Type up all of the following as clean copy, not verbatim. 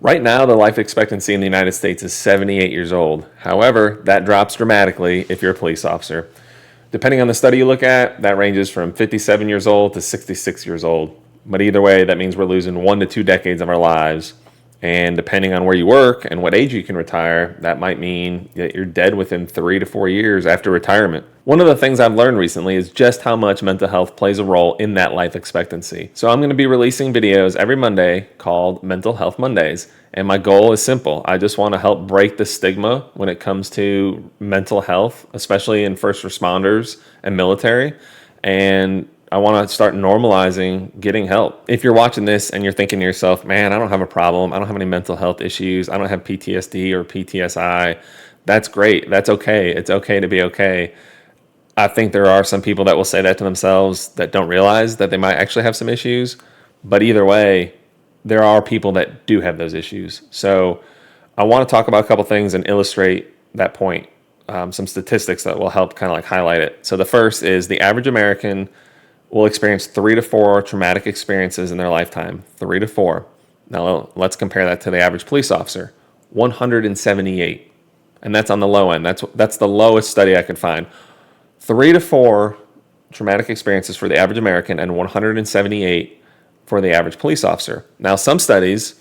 Right now, the life expectancy in the United States is 78 years old. However, that drops dramatically if you're a police officer. Depending on the study you look at, that ranges from 57 years old to 66 years old. But either way, that means we're losing 1 to 2 decades of our lives. And depending on where you work and what age you can retire, that might mean that you're dead within 3 to 4 years after retirement. One of the things I've learned recently is just how much mental health plays a role in that life expectancy. So I'm going to be releasing videos every Monday called Mental Health Mondays. And my goal is simple. I just want to help break the stigma when it comes to mental health, especially in first responders and military. And I want to start normalizing getting help. If you're watching this and you're thinking to yourself, man, I don't have a problem. I don't have any mental health issues. I don't have PTSD or PTSI. That's great. That's okay. It's okay to be okay. I think there are some people that will say that to themselves that don't realize that they might actually have some issues. But either way, there are people that do have those issues. So I want to talk about a couple things and illustrate that point. Some statistics that will help kind of like highlight it. So the first is the average American will experience 3 to 4 traumatic experiences in their lifetime. 3 to 4. Now let's compare that to the average police officer. 178. And that's on the low end. That's the lowest study I could find. 3 to 4 traumatic experiences for the average American and 178 for the average police officer. Now, some studies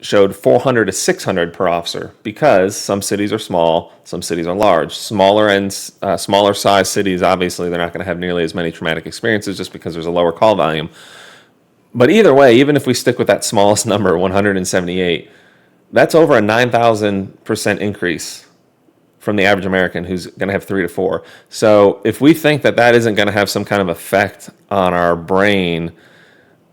showed 400 to 600 per officer because some cities are small, some cities are large. Smaller size cities, obviously, they're not going to have nearly as many traumatic experiences just because there's a lower call volume. But either way, even if we stick with that smallest number, 178, that's over a 9,000% increase from the average American who's going to have 3 to 4. So if we think that that isn't going to have some kind of effect on our brain,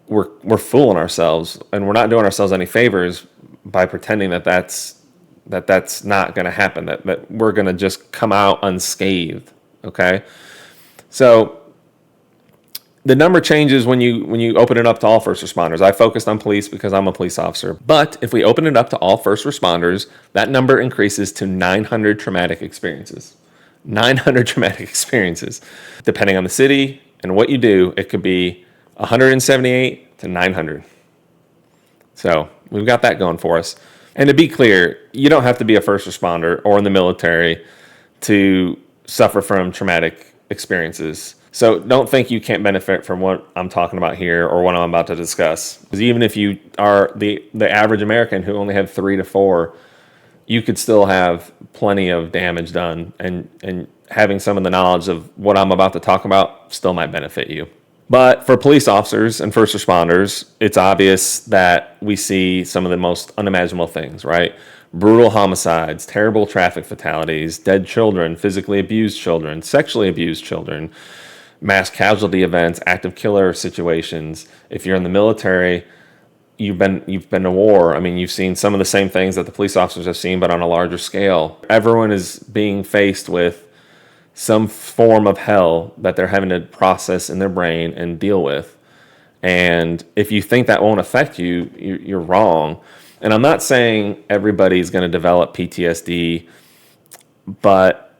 we're fooling ourselves, and we're not doing ourselves any favors by pretending that that's not going to happen, that we're going to just come out unscathed, okay? So the number changes when you open it up to all first responders. I focused on police because I'm a police officer. But if we open it up to all first responders, that number increases to 900 traumatic experiences. 900 traumatic experiences. Depending on the city and what you do, it could be 178 to 900. So we've got that going for us. And to be clear, you don't have to be a first responder or in the military to suffer from traumatic experiences. So don't think you can't benefit from what I'm talking about here or what I'm about to discuss. Because even if you are the average American who only had 3 to 4, you could still have plenty of damage done. And having some of the knowledge of what I'm about to talk about still might benefit you. But for police officers and first responders, it's obvious that we see some of the most unimaginable things, right? Brutal homicides, terrible traffic fatalities, dead children, physically abused children, sexually abused children, mass casualty events, active killer situations. If you're in the military, you've been to war. I mean, you've seen some of the same things that the police officers have seen, but on a larger scale. Everyone is being faced with some form of hell that they're having to process in their brain and deal with. And if you think that won't affect you, you're wrong. And I'm not saying everybody's going to develop PTSD, but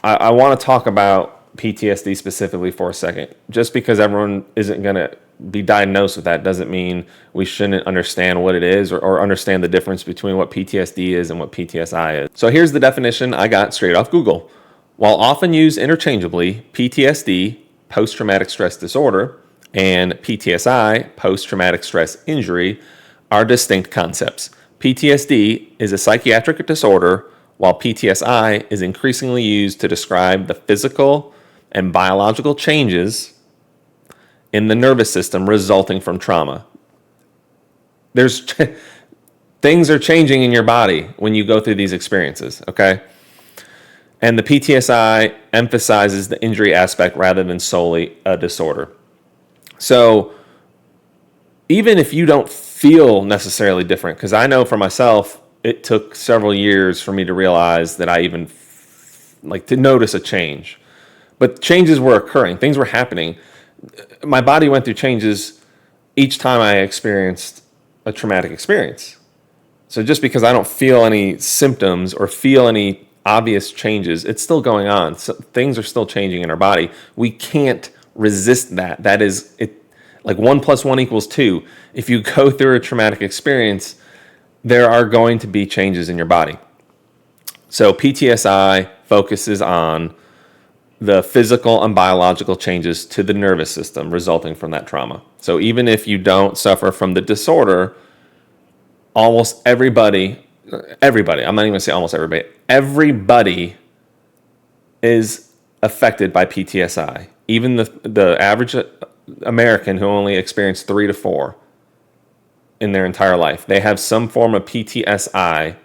I want to talk about PTSD specifically for a second. Just because everyone isn't going to be diagnosed with that doesn't mean we shouldn't understand what it is or understand the difference between what PTSD is and what PTSI is. So here's the definition I got straight off Google. While often used interchangeably, PTSD, post-traumatic stress disorder, and PTSI, post-traumatic stress injury, are distinct concepts. PTSD is a psychiatric disorder, while PTSI is increasingly used to describe the physical and biological changes in the nervous system resulting from trauma. Things are changing in your body when you go through these experiences, okay? And the PTSI emphasizes the injury aspect rather than solely a disorder. So even if you don't feel necessarily different, because I know for myself, it took several years for me to realize that I even to notice a change. But changes were occurring. Things were happening. My body went through changes each time I experienced a traumatic experience. So just because I don't feel any symptoms or feel any obvious changes, it's still going on. So things are still changing in our body. We can't resist that. That is it. Like 1 + 1 = 2. If you go through a traumatic experience, there are going to be changes in your body. So PTSI focuses on the physical and biological changes to the nervous system resulting from that trauma. So even if you don't suffer from the disorder, almost everybody, I'm not even gonna say almost everybody is affected by PTSI. Even the average American who only experienced 3 to 4 in their entire life, they have some form of PTSI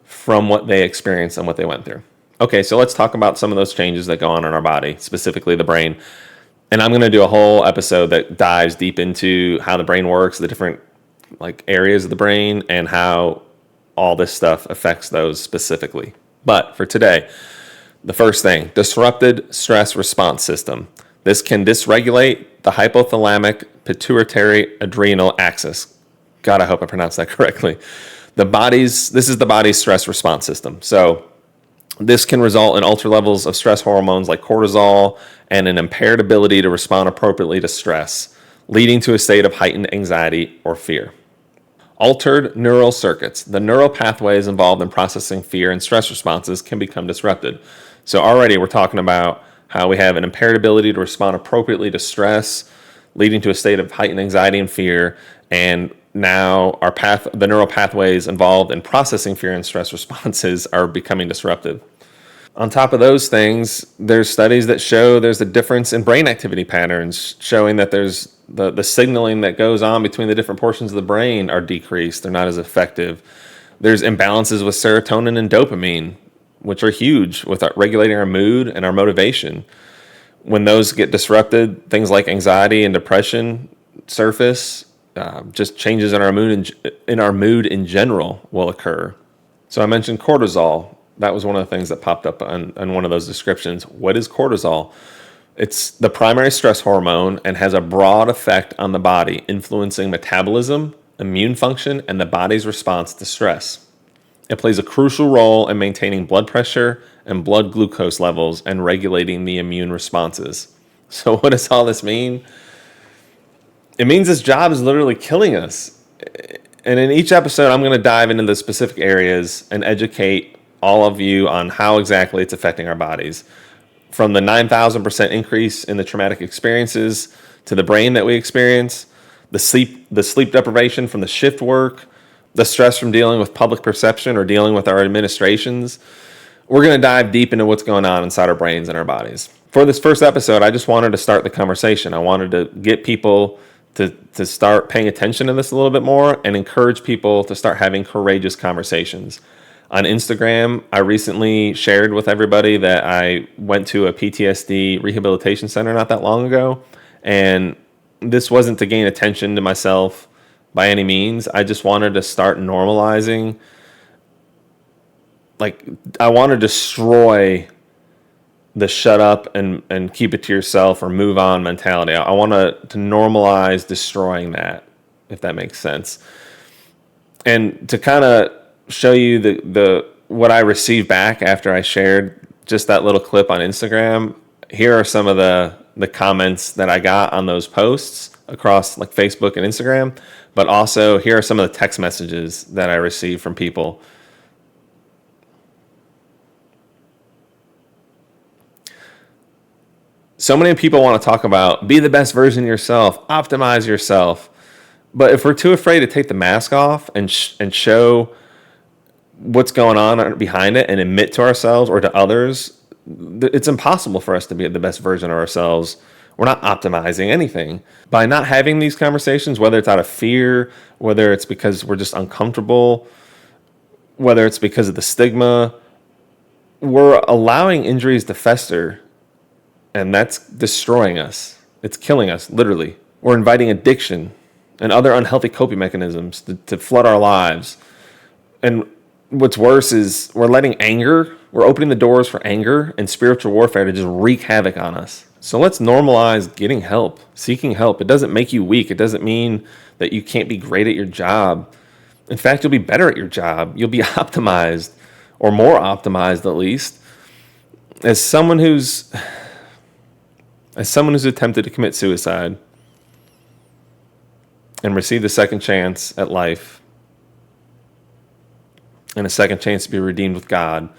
from what they experienced and what they went through. Okay, so let's talk about some of those changes that go on in our body, specifically the brain. And I'm going to do a whole episode that dives deep into how the brain works, the different like areas of the brain, and how all this stuff affects those specifically. But for today, the first thing, disrupted stress response system. This can dysregulate the hypothalamic pituitary adrenal axis. God, I hope I pronounced that correctly. This is the body's stress response system. So this can result in altered levels of stress hormones like cortisol and an impaired ability to respond appropriately to stress, leading to a state of heightened anxiety or fear. Altered neural circuits. The neural pathways involved in processing fear and stress responses can become disrupted. So already we're talking about how we have an impaired ability to respond appropriately to stress, leading to a state of heightened anxiety and fear. And now the neural pathways involved in processing fear and stress responses are becoming disrupted. On top of those things, there's studies that show there's a difference in brain activity patterns, showing that there's the signaling that goes on between the different portions of the brain are decreased. They're not as effective. There's imbalances with serotonin and dopamine, which are huge with regulating our mood and our motivation. When those get disrupted, things like anxiety and depression surface. Just changes in our mood in general will occur. So I mentioned cortisol. That was one of the things that popped up on one of those descriptions. What is cortisol? It's the primary stress hormone and has a broad effect on the body, influencing metabolism, immune function, and the body's response to stress. It plays a crucial role in maintaining blood pressure and blood glucose levels and regulating the immune responses. So what does all this mean? It means this job is literally killing us. And in each episode, I'm going to dive into the specific areas and educate all of you on how exactly it's affecting our bodies. From the 9,000% increase in the traumatic experiences to the brain that we experience, the sleep deprivation from the shift work, the stress from dealing with public perception or dealing with our administrations. We're going to dive deep into what's going on inside our brains and our bodies. For this first episode, I just wanted to start the conversation. I wanted to get people to start paying attention to this a little bit more and encourage people to start having courageous conversations. On Instagram, I recently shared with everybody that I went to a PTSD rehabilitation center not that long ago. And this wasn't to gain attention to myself by any means. I just wanted to start normalizing. Like, I want to destroy the shut up and keep it to yourself or move on mentality. I want to normalize destroying that, if that makes sense. And to kind of show you the what I received back after I shared just that little clip on Instagram, here are some of the comments that I got on those posts across like Facebook and Instagram, but also here are some of the text messages that I received from people. So many people want to talk about be the best version of yourself, optimize yourself. But if we're too afraid to take the mask off and show what's going on behind it and admit to ourselves or to others, it's impossible for us to be the best version of ourselves. We're not optimizing anything. By not having these conversations, whether it's out of fear, whether it's because we're just uncomfortable, whether it's because of the stigma, we're allowing injuries to fester. And that's destroying us. It's killing us, literally. We're inviting addiction and other unhealthy coping mechanisms to flood our lives. And what's worse is we're opening the doors for anger and spiritual warfare to just wreak havoc on us. So let's normalize getting help, seeking help. It doesn't make you weak. It doesn't mean that you can't be great at your job. In fact, you'll be better at your job. You'll be optimized, or more optimized at least. As someone who's attempted to commit suicide, and received a second chance at life and a second chance to be redeemed with God,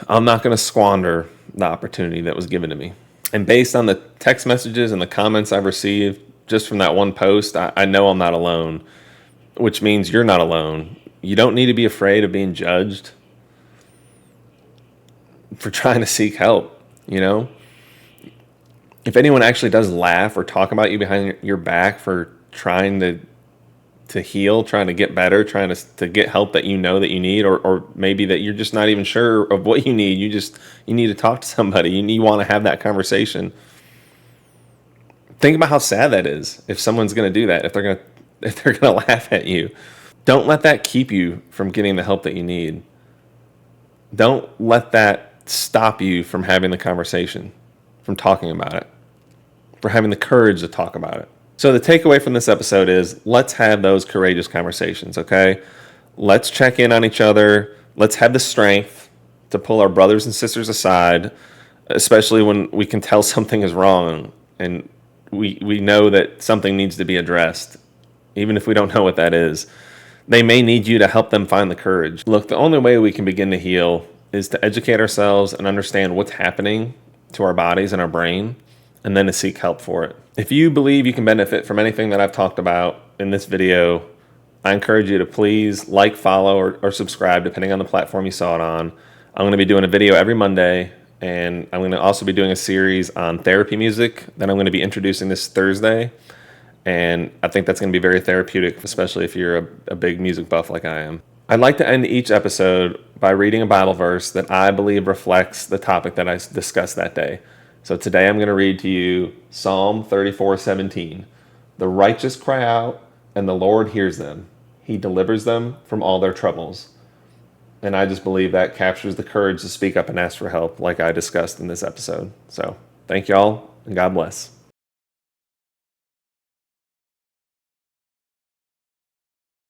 I'm not going to squander the opportunity that was given to me. And based on the text messages and the comments I've received just from that one post, I know I'm not alone, which means you're not alone. You don't need to be afraid of being judged for trying to seek help, you know? If anyone actually does laugh or talk about you behind your back for trying to heal, trying to get better, trying to get help that you know that you need, or maybe that you're just not even sure of what you need. You need to talk to somebody. You want to have that conversation. Think about how sad that is if someone's going to do that, if they're going to laugh at you. Don't let that keep you from getting the help that you need. Don't let that stop you from having the conversation, from talking about it, for having the courage to talk about it. So the takeaway from this episode is let's have those courageous conversations, okay? Let's check in on each other. Let's have the strength to pull our brothers and sisters aside, especially when we can tell something is wrong and we know that something needs to be addressed, even if we don't know what that is. They may need you to help them find the courage. Look, the only way we can begin to heal is to educate ourselves and understand what's happening to our bodies and our brain, and then to seek help for it. If you believe you can benefit from anything that I've talked about in this video, I encourage you to please like, follow, or subscribe, depending on the platform you saw it on. I'm going to be doing a video every Monday, and I'm going to also be doing a series on therapy music that I'm going to be introducing this Thursday. And I think that's going to be very therapeutic, especially if you're a big music buff like I am. I'd like to end each episode by reading a Bible verse that I believe reflects the topic that I discussed that day. So today I'm going to read to you Psalm 34:17. The righteous cry out, and the Lord hears them. He delivers them from all their troubles. And I just believe that captures the courage to speak up and ask for help like I discussed in this episode. So thank y'all, and God bless.